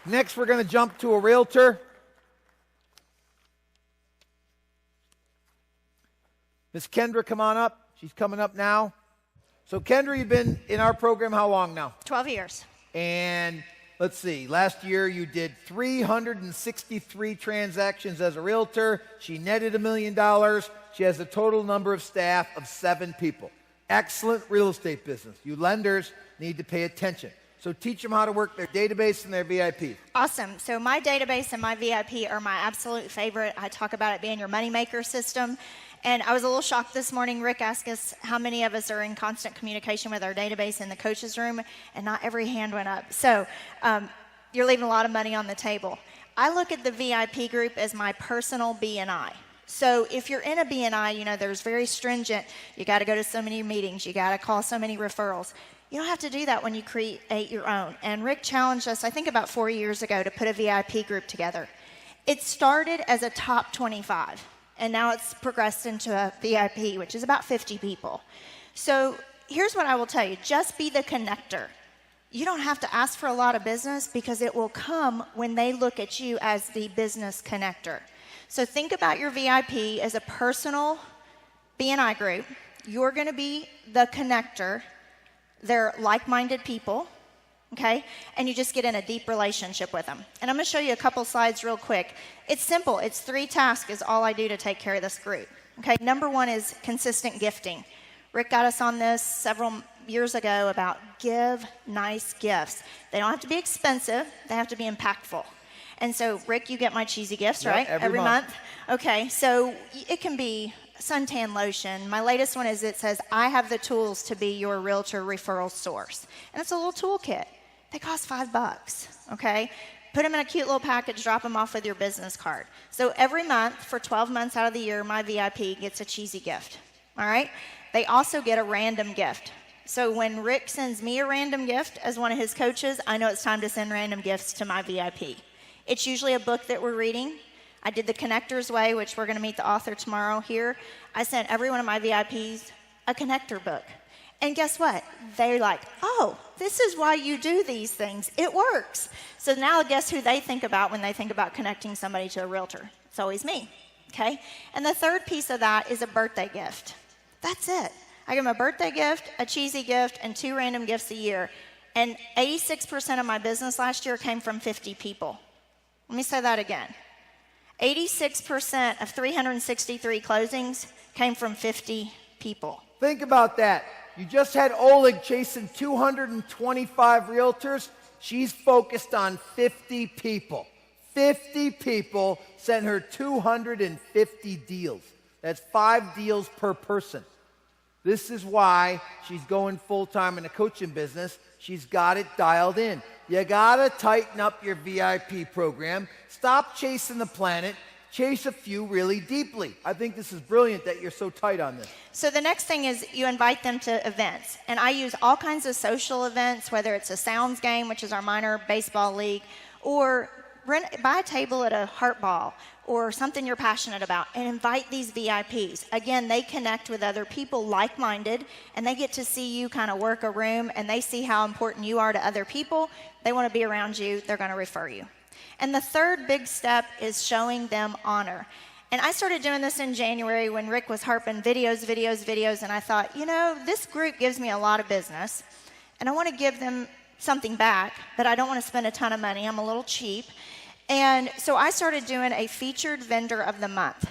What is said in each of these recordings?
Next, we're going to jump to a realtor. Miss Kendra, come on up. She's coming up now. So, Kendra, you've been in our program how long now? 12 years. And let's see, last year you did 363 transactions as a realtor. She netted $1 million. She has a total number of staff of 7 people. Excellent real estate business. You lenders need to pay attention. So teach them how to work their database and their VIP. Awesome. So my database and my VIP are my absolute favorite. I talk about it being your moneymaker system. And I was a little shocked this morning. Rick asked us how many of us are in constant communication with our database in the coach's room, and not every hand went up. So you're leaving a lot of money on the table. I look at the VIP group as my personal BNI. So if you're in a BNI, you know, there's very stringent. You got to go to so many meetings. You got to call so many referrals. You don't have to do that when you create your own. And Rick challenged us, I think about 4 years ago, to put a VIP group together. It started as a top 25. And now it's progressed into a VIP, which is about 50 people. So here's what I will tell you. Just be the connector. You don't have to ask for a lot of business because it will come when they look at you as the business connector. So think about your VIP as a personal BNI group. You're going to be the connector. They're like-minded people. Okay, and you just get in a deep relationship with them. And I'm going to show you a couple slides real quick. It's simple. It's 3 tasks is all I do to take care of this group. Okay, number 1 is consistent gifting. Rick got us on this several years ago about give nice gifts. They don't have to be expensive. They have to be impactful. And so, Rick, you get my cheesy gifts, right? Every month. Okay, so it can be suntan lotion. My latest one is it says, I have the tools to be your realtor referral source. And it's a little toolkit. They cost $5, okay? Put them in a cute little package, drop them off with your business card. So every month, for 12 months out of the year, my VIP gets a cheesy gift, all right? They also get a random gift. So when Rick sends me a random gift as one of his coaches, I know it's time to send random gifts to my VIP. It's usually a book that we're reading. I did The Connector's Way, which we're going to meet the author tomorrow here. I sent every one of my VIPs a connector book. And guess what? They're like, oh, this is why you do these things. It works. So now guess who they think about when they think about connecting somebody to a realtor? It's always me, okay? And the third piece of that is a birthday gift. That's it. I give them a birthday gift, a cheesy gift, and 2 random gifts a year. And 86% of my business last year came from 50 people. Let me say that again. 86% of 363 closings came from 50 people. Think about that. You just had Oleg chasing 225 realtors. She's focused on 50 people. 50 people sent her 250 deals. That's 5 deals per person. This is why she's going full-time in the coaching business. She's got it dialed in. You got to tighten up your VIP program. Stop chasing the planet. Chase a few really deeply. I think this is brilliant that you're so tight on this. So the next thing is you invite them to events. And I use all kinds of social events, whether it's a Sounds game, which is our minor baseball league, or buy a table at a Heart Ball or something you're passionate about and invite these VIPs. Again, they connect with other people like-minded, and they get to see you kind of work a room, and they see how important you are to other people. They want to be around you. They're going to refer you. And the third big step is showing them honor. And I started doing this in January when Rick was harping videos, and I thought, you know, this group gives me a lot of business, and I want to give them something back, but I don't want to spend a ton of money. I'm a little cheap. And so I started doing a featured vendor of the month.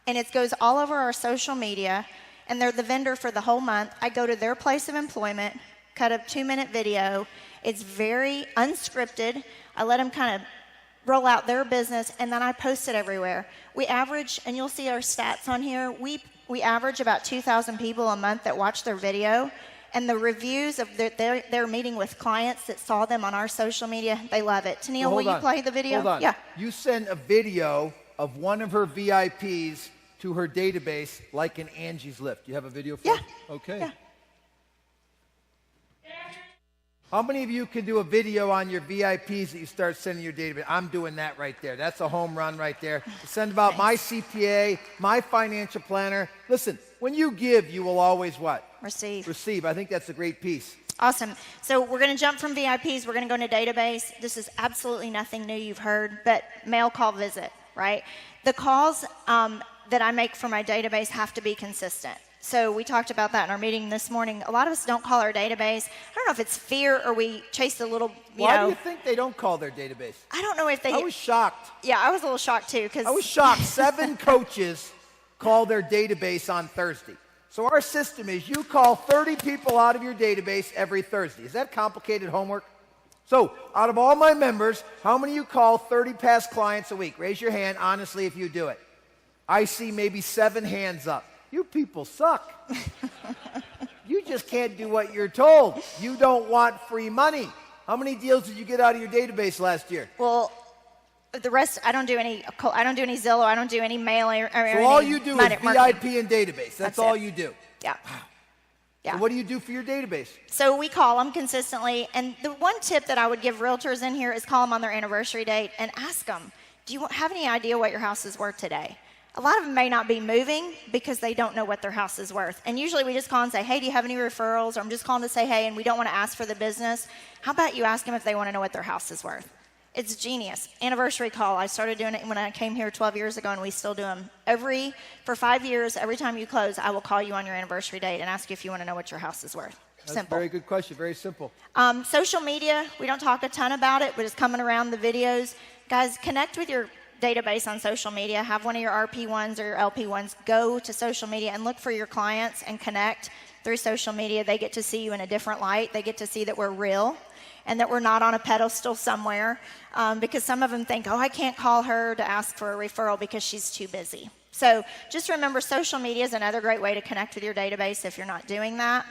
And it goes all over our social media, and they're the vendor for the whole month. I go to their place of employment, cut a 2-minute video. It's very unscripted. I let them kind of roll out their business, and then I post it everywhere. We average, and you'll see our stats on here, we average about 2,000 people a month that watch their video, and the reviews of their meeting with clients that saw them on our social media, they love it. Tennille, will you play the video? Hold on. Yeah. You send a video of one of her VIPs to her database like an Angie's Lift. You have a video for it? Okay. Yeah. How many of you can do a video on your VIPs that you start sending your database? I'm doing that right there. That's a home run right there. Send about my CPA, my financial planner. Listen, when you give, you will always what? Receive. Receive. I think that's a great piece. Awesome. So we're going to jump from VIPs. We're going to go into database. This is absolutely nothing new you've heard, but mail call visit, right? The calls that I make for my database have to be consistent. So we talked about that in our meeting this morning. A lot of us don't call our database. I don't know if it's fear or we chase a little, Why do you think they don't call their database? I don't know if they... I was shocked. Yeah, I was a little shocked too. I was shocked. 7 coaches call their database on Thursday. So our system is you call 30 people out of your database every Thursday. Is that complicated homework? So out of all my members, how many of you call 30 past clients a week? Raise your hand honestly if you do it. I see maybe 7 hands up. You people suck. You just can't do what you're told. You don't want free money. How many deals did you get out of your database last year? Well, the rest, I don't do any Zillow, I don't do any mailing. So all you do is VIP and database. That's all you do. Yeah. Yeah. So what do you do for your database? So we call them consistently. And the one tip that I would give realtors in here is call them on their anniversary date and ask them, do you have any idea what your house is worth today? A lot of them may not be moving because they don't know what their house is worth. And usually we just call and say, hey, do you have any referrals? Or I'm just calling to say, hey, and we don't want to ask for the business. How about you ask them if they want to know what their house is worth? It's genius. Anniversary call. I started doing it when I came here 12 years ago, and we still do them. For 5 years, every time you close, I will call you on your anniversary date and ask you if you want to know what your house is worth. That's simple. A very good question. Very simple. Social media, we don't talk a ton about it, but it's coming around the videos. Guys, connect with your database on social media. Have one of your RP1s or your LP1s go to social media and look for your clients and connect through social media. They get to see you in a different light. They get to see that we're real and that we're not on a pedestal somewhere, because some of them think, oh, I can't call her to ask for a referral because she's too busy. So just remember, social media is another great way to connect with your database if you're not doing that.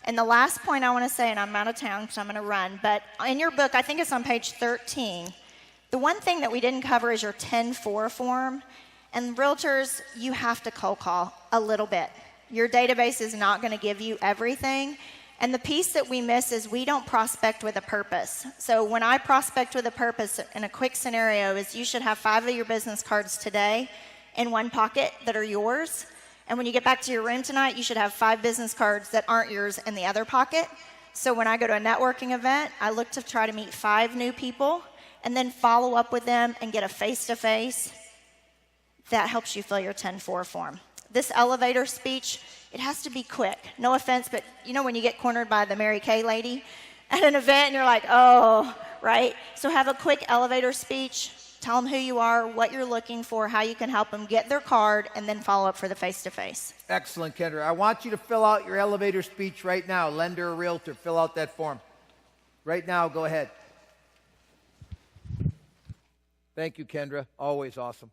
And the last point I want to say, and I'm out of town so I'm going to run, but in your book, I think it's on page 13, the one thing that we didn't cover is your 10-4 form. And realtors, you have to cold call a little bit. Your database is not going to give you everything. And the piece that we miss is we don't prospect with a purpose. So when I prospect with a purpose in a quick scenario is you should have 5 of your business cards today in one pocket that are yours. And when you get back to your room tonight, you should have 5 business cards that aren't yours in the other pocket. So when I go to a networking event, I look to try to meet 5 new people and then follow up with them and get a face-to-face. That helps you fill your 10-4 form. This elevator speech, it has to be quick. No offense, but you know when you get cornered by the Mary Kay lady at an event and you're like, oh, right? So have a quick elevator speech. Tell them who you are, what you're looking for, how you can help them get their card, and then follow up for the face-to-face. Excellent, Kendra. I want you to fill out your elevator speech right now. Lender or realtor, fill out that form. Right now, go ahead. Thank you, Kendra. Always awesome.